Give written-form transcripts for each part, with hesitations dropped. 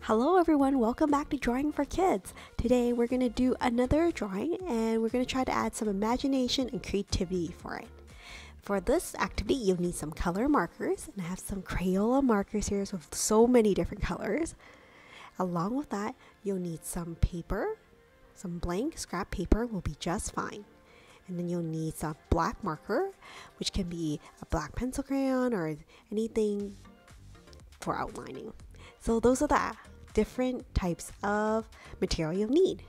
Hello everyone, welcome back to Drawing for Kids. Today we're going to do another drawing and we're going to try to add some imagination and creativity for it. For this activity you'll need some color markers, and I have some Crayola markers here with so many different colors. Along with that you'll need some paper, some blank scrap paper will be just fine. And then you'll need some black marker, which can be a black pencil crayon or anything for outlining. So those are the different types of material you'll need.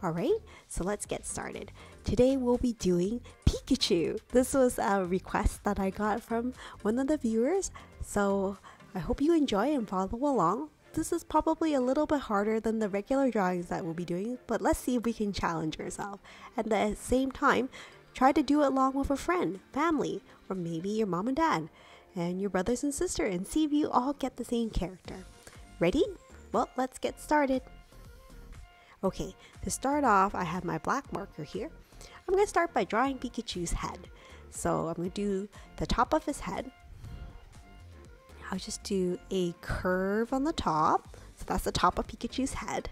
Alright, so let's get started. Today we'll be doing Pikachu. This was a request that I got from one of the viewers, so I hope you enjoy and follow along. This is probably a little bit harder than the regular drawings that we'll be doing, but let's see if we can challenge ourselves. At the same time, try to do it along with a friend, family, or maybe your mom and dad, and your brothers and sisters, and see if you all get the same character. Ready? Well, let's get started. Okay, to start off, I have my black marker here. I'm going to start by drawing Pikachu's head. So I'm going to do the top of his head. I'll just do a curve on the top. So that's the top of Pikachu's head.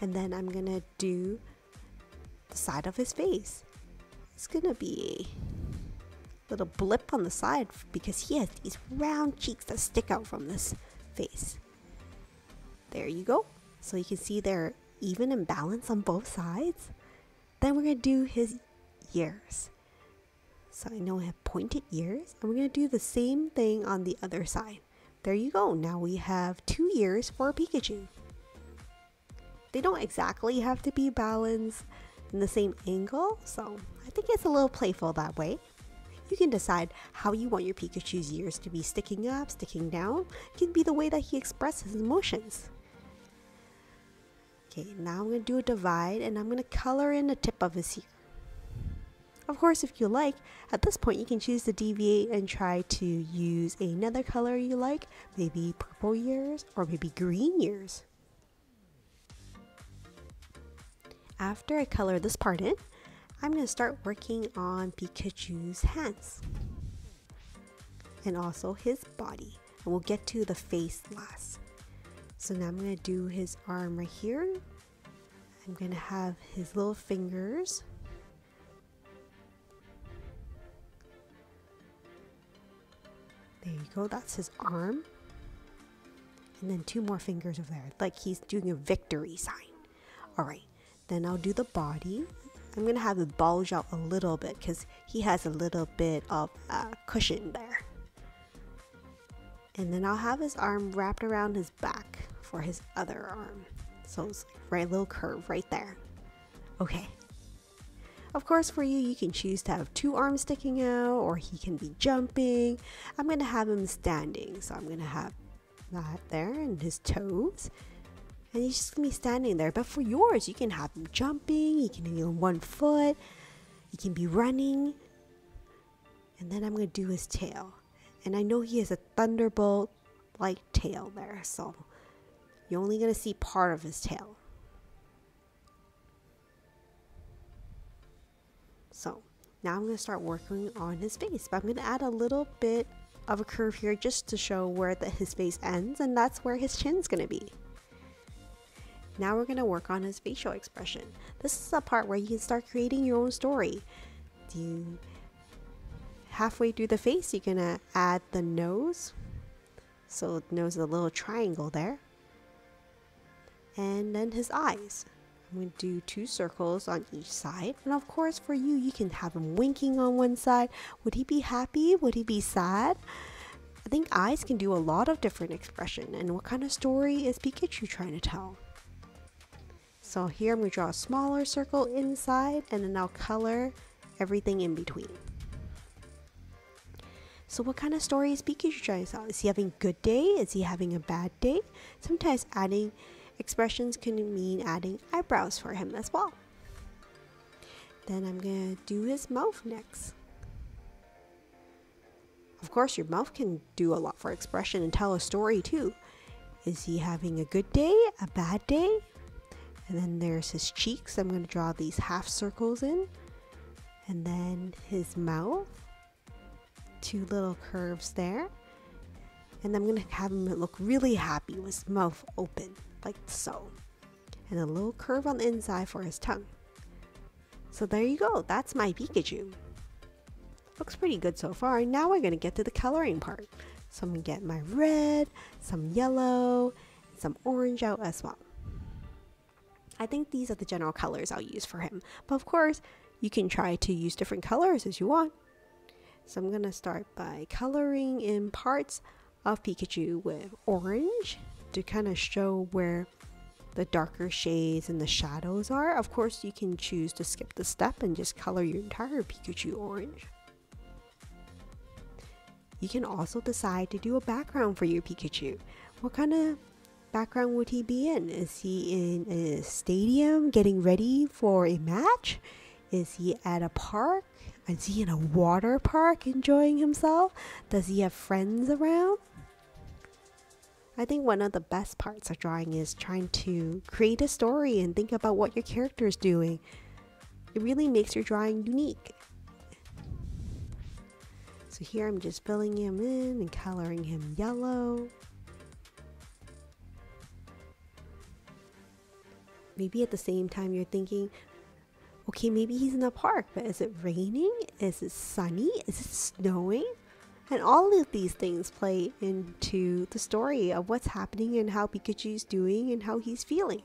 And then I'm going to do the side of his face. It's going to be a little blip on the side because he has these round cheeks that stick out from this face. There you go. So you can see they're even and balanced on both sides. Then we're going to do his ears. So I know I have pointed ears, and we're going to do the same thing on the other side. There you go. Now we have 2 ears for Pikachu. They don't exactly have to be balanced in the same angle, so I think it's a little playful that way. You can decide how you want your Pikachu's ears to be, sticking up, sticking down. It can be the way that he expresses emotions. Okay, now I'm going to do a divide, and I'm going to color in the tip of his ear. Of course, if you like, at this point you can choose to deviate and try to use another color you like, maybe purple ears or maybe green ears. After I color this part in, I'm going to start working on Pikachu's hands and also his body, and we'll get to the face last. So now I'm going to do his arm right here. I'm going to have his little fingers. There you go, that's his arm. And then 2 more fingers over there, like he's doing a victory sign. Alright, then I'll do the body. I'm going to have it bulge out a little bit because he has a little bit of a cushion there. And then I'll have his arm wrapped around his back for his other arm. So it's right, little curve right there. Okay. Of course, for you, you can choose to have 2 arms sticking out, or he can be jumping. I'm going to have him standing. So I'm going to have that there and his toes. And he's just going to be standing there. But for yours, you can have him jumping. He can be on 1 foot. He can be running. And then I'm going to do his tail. And I know he has a thunderbolt-like tail there, so you're only going to see part of his tail. So now I'm going to start working on his face, but I'm going to add a little bit of a curve here just to show where his face ends, and that's where his chin's going to be. Now we're going to work on his facial expression. This is the part where you can start creating your own story. Halfway through the face, you're gonna add the nose. So the nose is a little triangle there. And then his eyes. I'm gonna do 2 circles on each side. And of course for you, you can have him winking on one side. Would he be happy? Would he be sad? I think eyes can do a lot of different expression. And what kind of story is Pikachu trying to tell? So here I'm gonna draw a smaller circle inside, and then I'll color everything in between. So what kind of story is Pikachu trying to tell? Is he having a good day? Is he having a bad day? Sometimes adding expressions can mean adding eyebrows for him as well. Then I'm going to do his mouth next. Of course, your mouth can do a lot for expression and tell a story too. Is he having a good day? A bad day? And then there's his cheeks. I'm going to draw these half circles in. And then his mouth. 2 little curves there. And I'm going to have him look really happy with his mouth open, like so. And a little curve on the inside for his tongue. So there you go, that's my Pikachu. Looks pretty good so far. Now we're going to get to the coloring part. So I'm going to get my red, some yellow, and some orange out as well. I think these are the general colors I'll use for him. But of course, you can try to use different colors as you want. So I'm going to start by coloring in parts of Pikachu with orange to kind of show where the darker shades and the shadows are. Of course, you can choose to skip the step and just color your entire Pikachu orange. You can also decide to do a background for your Pikachu. What kind of background would he be in? Is he in a stadium getting ready for a match? Is he at a park? Is he in a water park enjoying himself? Does he have friends around? I think one of the best parts of drawing is trying to create a story and think about what your character is doing. It really makes your drawing unique. So here I'm just filling him in and coloring him yellow. Maybe at the same time you're thinking, okay, maybe he's in a park, but is it raining? Is it sunny? Is it snowing? And all of these things play into the story of what's happening and how Pikachu's doing and how he's feeling.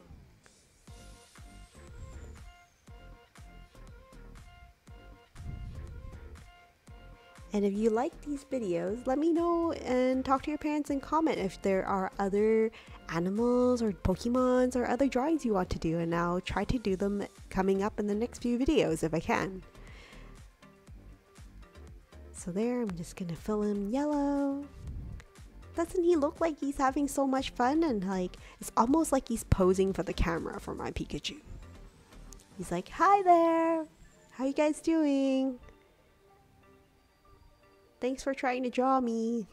And if you like these videos, let me know and talk to your parents and comment if there are other animals or Pokemons or other drawings you want to do, and I'll try to do them coming up in the next few videos if I can. So there, I'm just gonna fill in yellow. Doesn't he look like he's having so much fun? And like, it's almost like he's posing for the camera for my Pikachu. He's like, hi there, how you guys doing? Thanks for trying to draw me.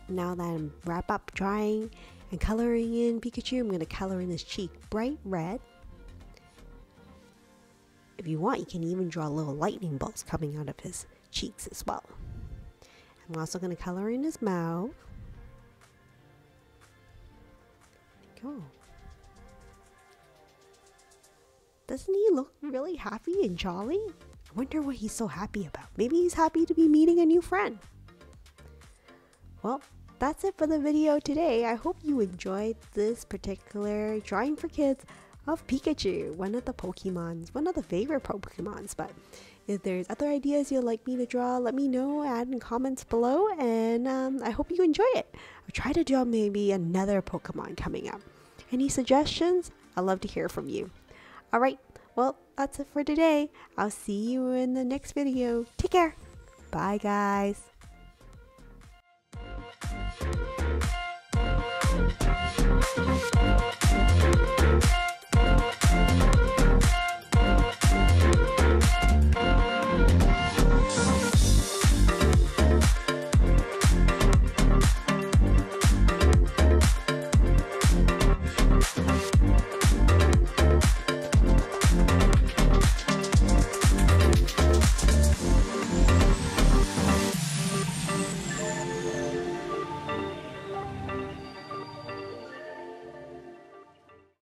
Now that I'm wrap up drawing and coloring in Pikachu, I'm going to color in his cheek bright red. If you want, you can even draw little lightning bolts coming out of his cheeks as well. I'm also going to color in his mouth. There we go. Doesn't he look really happy and jolly? I wonder what he's so happy about. Maybe he's happy to be meeting a new friend. Well, that's it for the video today. I hope you enjoyed this particular drawing for kids of Pikachu, one of the Pokemons, one of the favorite Pokemons. But if there's other ideas you'd like me to draw, let me know, add in comments below, and I hope you enjoy it. I'll try to draw maybe another Pokemon coming up. Any suggestions? I'd love to hear from you. Alright, well, that's it for today. I'll see you in the next video. Take care. Bye, guys.